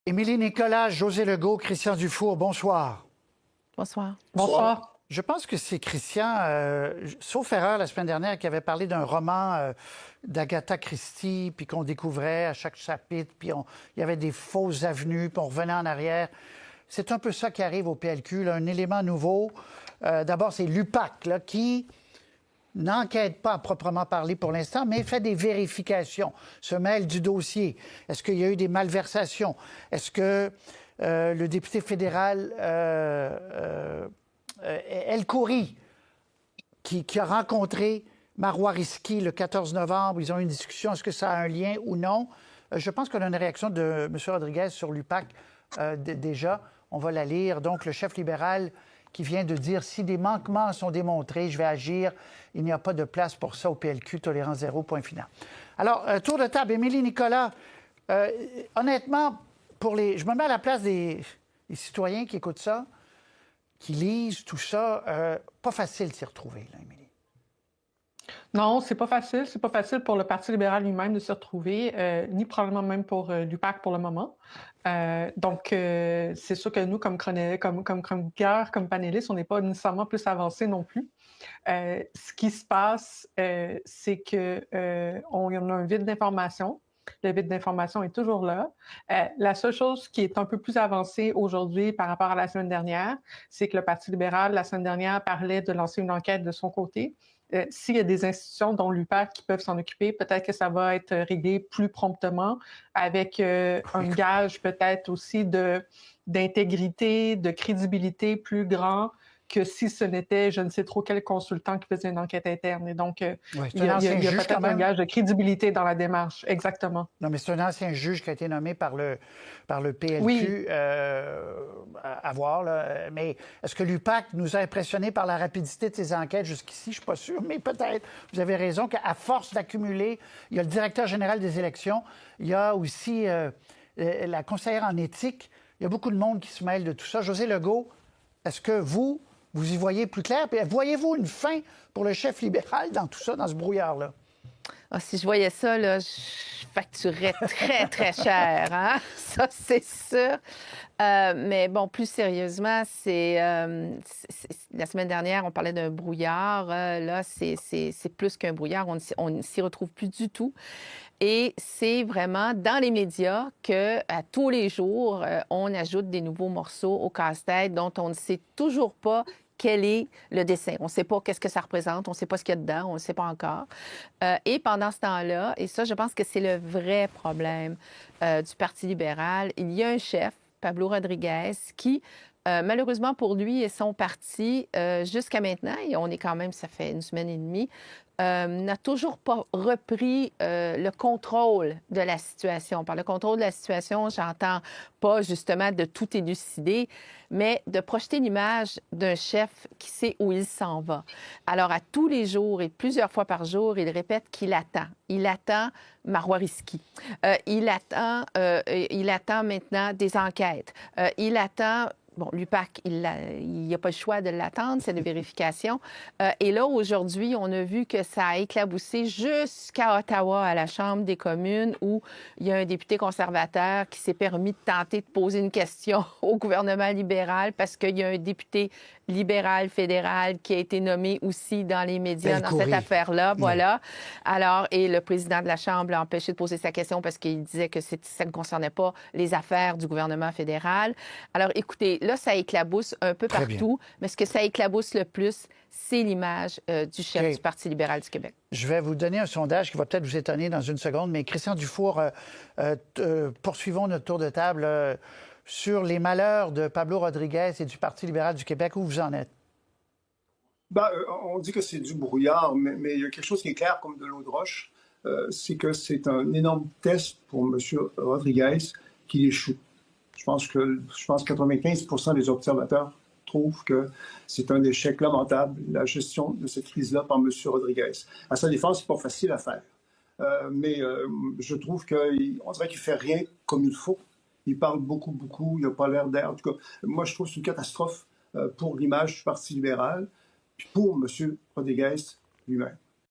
Émilie Nicolas, José Legault, Christian Dufour, bonsoir. Bonsoir. Bonsoir. Je pense que c'est Christian, sauf erreur la semaine dernière, qui avait parlé d'un roman d'Agatha Christie, puis qu'on découvrait à chaque chapitre, puis il y avait des fausses avenues, puis on revenait en arrière. C'est un peu ça qui arrive au PLQ, là, un élément nouveau. D'abord, c'est l'UPAC, là, qui n'enquête pas à proprement parler pour l'instant, mais fait des vérifications, se mêle du dossier. Est-ce qu'il y a eu des malversations? Est-ce que le député fédéral El Khoury, qui a rencontré Marois Risky le 14 novembre, ils ont eu une discussion, est-ce que ça a un lien ou non? Je pense qu'on a une réaction de M. Rodriguez sur l'UPAC déjà. On va la lire. Donc, le chef libéral qui vient de dire « Si des manquements sont démontrés, je vais agir. Il n'y a pas de place pour ça au PLQ. Tolérance zéro, point final. » Alors, tour de table. Émilie Nicolas, honnêtement, je me mets à la place des citoyens qui écoutent ça, qui lisent tout ça. Pas facile de s'y retrouver, là, Émilie. Non, c'est pas facile. C'est pas facile pour le Parti libéral lui-même de se retrouver, ni probablement même pour l'UPAC pour le moment. Donc, c'est sûr que nous, comme chroniqueurs, comme panélistes, on n'est pas nécessairement plus avancés non plus. Ce qui se passe, c'est que on a un vide d'information. Le vide d'information est toujours là. La seule chose qui est un peu plus avancée aujourd'hui par rapport à la semaine dernière, c'est que le Parti libéral, la semaine dernière, parlait de lancer une enquête de son côté. S'il y a des institutions, dont l'UPAC, qui peuvent s'en occuper, peut-être que ça va être réglé plus promptement avec un gage peut-être aussi d'intégrité, de crédibilité plus grand que si ce n'était je ne sais trop quel consultant qui faisait une enquête interne. Et donc, il y a peut-être un gage de crédibilité dans la démarche. Exactement. Non, mais c'est un ancien juge qui a été nommé par le PLQ. Oui. À voir, là. Mais est-ce que l'UPAC nous a impressionnés par la rapidité de ses enquêtes jusqu'ici? Je ne suis pas sûr, mais peut-être. Vous avez raison qu'à force d'accumuler, il y a le directeur général des élections, il y a aussi la conseillère en éthique. Il y a beaucoup de monde qui se mêle de tout ça. José Legault, est-ce que vous y voyez plus clair? Puis voyez-vous une fin pour le chef libéral dans tout ça, dans ce brouillard-là? Ah, si je voyais ça, là, je facturerais très, très cher. Hein? Ça, c'est sûr. Mais bon, plus sérieusement, la semaine dernière, on parlait d'un brouillard. Là, c'est plus qu'un brouillard. On ne s'y retrouve plus du tout. Et c'est vraiment dans les médias qu'à tous les jours, on ajoute des nouveaux morceaux au casse-tête dont on ne sait toujours pas quel est le dessin. On ne sait pas qu'est-ce que ça représente, on ne sait pas ce qu'il y a dedans, on ne sait pas encore. Et pendant ce temps-là, et ça, je pense que c'est le vrai problème du Parti libéral, il y a un chef, Pablo Rodriguez, qui, malheureusement pour lui et son parti, jusqu'à maintenant, et on est quand même, ça fait une semaine et demie, n'a toujours pas repris le contrôle de la situation. Par le contrôle de la situation, j'entends pas justement de tout élucider, mais de projeter l'image d'un chef qui sait où il s'en va. Alors, à tous les jours et plusieurs fois par jour, il répète qu'il attend. Il attend Marois Risky. Il attend maintenant des enquêtes. Il attend... Bon, l'UPAC, il n'y a pas le choix de l'attendre, c'est de vérification. Et là, aujourd'hui, on a vu que ça a éclaboussé jusqu'à Ottawa, à la Chambre des communes, où il y a un député conservateur qui s'est permis de tenter de poser une question au gouvernement libéral parce qu'il y a un député libéral fédéral qui a été nommé aussi dans les médias dans cette affaire-là. Voilà. Alors, et le président de la Chambre l'a empêché de poser sa question parce qu'il disait que ça ne concernait pas les affaires du gouvernement fédéral. Alors, écoutez, là, ça éclabousse un peu partout, mais ce que ça éclabouse le plus, c'est l'image du chef du Parti libéral du Québec. Je vais vous donner un sondage qui va peut-être vous étonner dans une seconde, mais Christian Dufour, poursuivons notre tour de table sur les malheurs de Pablo Rodriguez et du Parti libéral du Québec. Où vous en êtes? On dit que c'est du brouillard, mais il y a quelque chose qui est clair comme de l'eau de roche, c'est que c'est un énorme test pour M. Rodriguez qui échoue. Je pense que 95% des observateurs trouvent que c'est un échec lamentable, la gestion de cette crise-là par M. Rodriguez. À sa défense, c'est pas facile à faire. Mais je trouve qu'on dirait qu'il fait rien comme il faut. Il parle beaucoup, il n'a pas l'air d'air. En tout cas, moi, je trouve que c'est une catastrophe pour l'image du Parti libéral, puis pour M. Rodriguez lui-même.